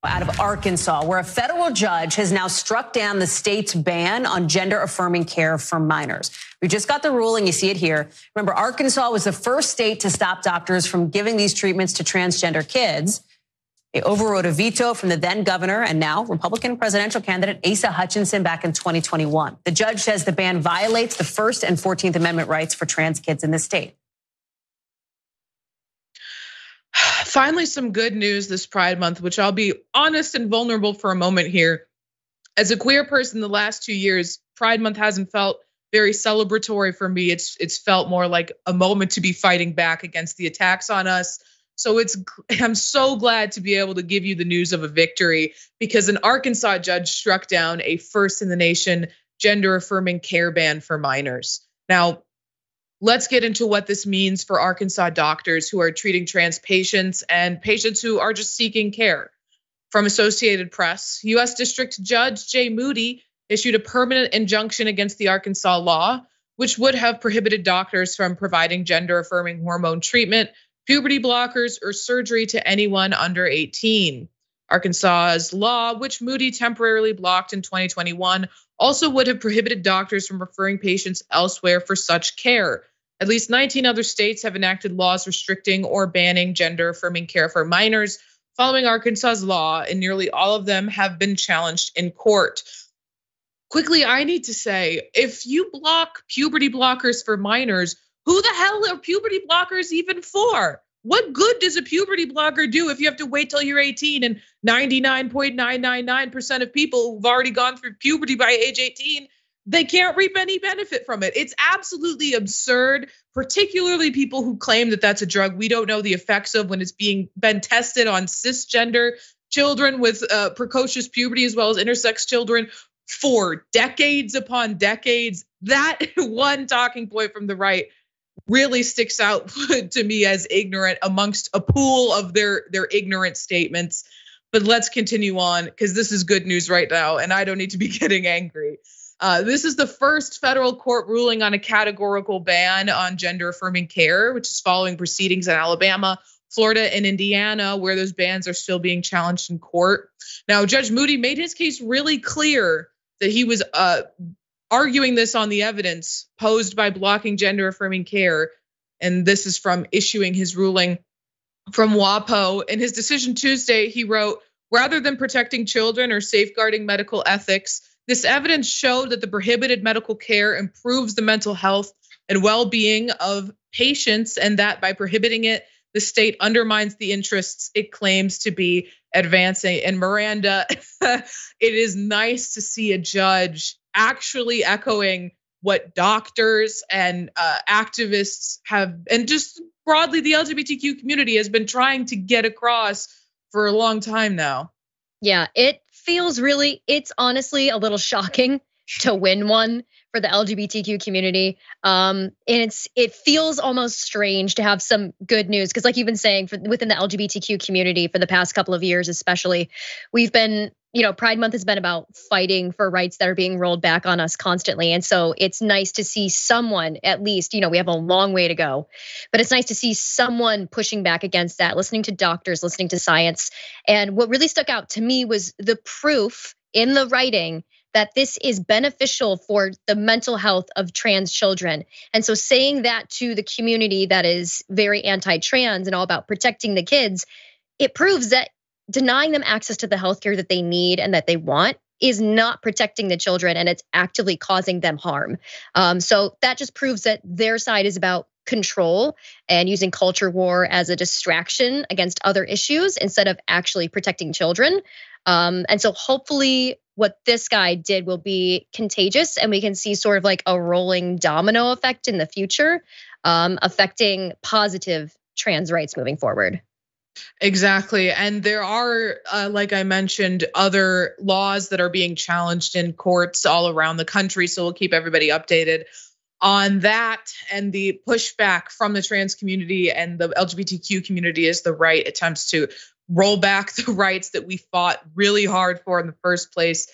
Out of Arkansas, where a federal judge has now struck down the state's ban on gender-affirming care for minors. We just got the ruling. You see it here. Remember, Arkansas was the first state to stop doctors from giving these treatments to transgender kids. They overrode a veto from the then governor and now Republican presidential candidate Asa Hutchinson back in 2021. The judge says the ban violates the First and 14th Amendment rights for trans kids in the state. Finally, some good news this Pride Month, which I'll be honest and vulnerable for a moment here. As a queer person, the last 2 years, Pride Month hasn't felt very celebratory for me. It's felt more like a moment to be fighting back against the attacks on us. So I'm so glad to be able to give you the news of a victory, because an Arkansas judge struck down a first in the nation gender-affirming care ban for minors. Now, let's get into what this means for Arkansas doctors who are treating trans patients and patients who are just seeking care. From Associated Press, U.S. District Judge Jay Moody issued a permanent injunction against the Arkansas law, which would have prohibited doctors from providing gender-affirming hormone treatment, puberty blockers, or surgery to anyone under 18. Arkansas's law, which Moody temporarily blocked in 2021, also would have prohibited doctors from referring patients elsewhere for such care. At least 19 other states have enacted laws restricting or banning gender-affirming care for minors following Arkansas's law, and nearly all of them have been challenged in court. Quickly, I need to say, if you block puberty blockers for minors, who the hell are puberty blockers even for? What good does a puberty blocker do if you have to wait till you're 18 and 99.999% of people who've already gone through puberty by age 18, they can't reap any benefit from it? It's absolutely absurd, particularly people who claim that that's a drug we don't know the effects of when it's been tested on cisgender children with precocious puberty as well as intersex children for decades upon decades. That one talking point from the right really sticks out to me as ignorant amongst a pool of their ignorant statements. But let's continue on, because this is good news right now and I don't need to be getting angry. This is the first federal court ruling on a categorical ban on gender-affirming care, which is following proceedings in Alabama, Florida, and Indiana, where those bans are still being challenged in court. Now, Judge Moody made his case really clear that he was arguing this on the evidence posed by blocking gender-affirming care. And this is from issuing his ruling from WAPO. In his decision Tuesday, he wrote, "Rather than protecting children or safeguarding medical ethics, this evidence showed that the prohibited medical care improves the mental health and well-being of patients, and that by prohibiting it, the state undermines the interests it claims to be advancing." And Miranda, it is nice to see a judge actually echoing what doctors and activists have, and just broadly the LGBTQ community has been trying to get across for a long time now. Yeah, it's honestly a little shocking to win one for the LGBTQ community. And it feels almost strange to have some good news, because like you've been saying, within the LGBTQ community for the past couple of years, especially, we've been, Pride Month has been about fighting for rights that are being rolled back on us constantly. And so it's nice to see someone, at least, we have a long way to go, but it's nice to see someone pushing back against that, listening to doctors, listening to science. And what really stuck out to me was the proof in the writing that this is beneficial for the mental health of trans children. And so saying that to the community that is very anti-trans and all about protecting the kids, it proves that denying them access to the healthcare that they need and that they want is not protecting the children, and it's actively causing them harm. So that just proves that their side is about control and using culture war as a distraction against other issues instead of actually protecting children. And so hopefully what this guy did will be contagious, and we can see sort of like a rolling domino effect in the future, affecting positive trans rights moving forward. Exactly. And there are, like I mentioned, other laws that are being challenged in courts all around the country. So we'll keep everybody updated on that, and the pushback from the trans community and the LGBTQ community as the right attempts to roll back the rights that we fought really hard for in the first place.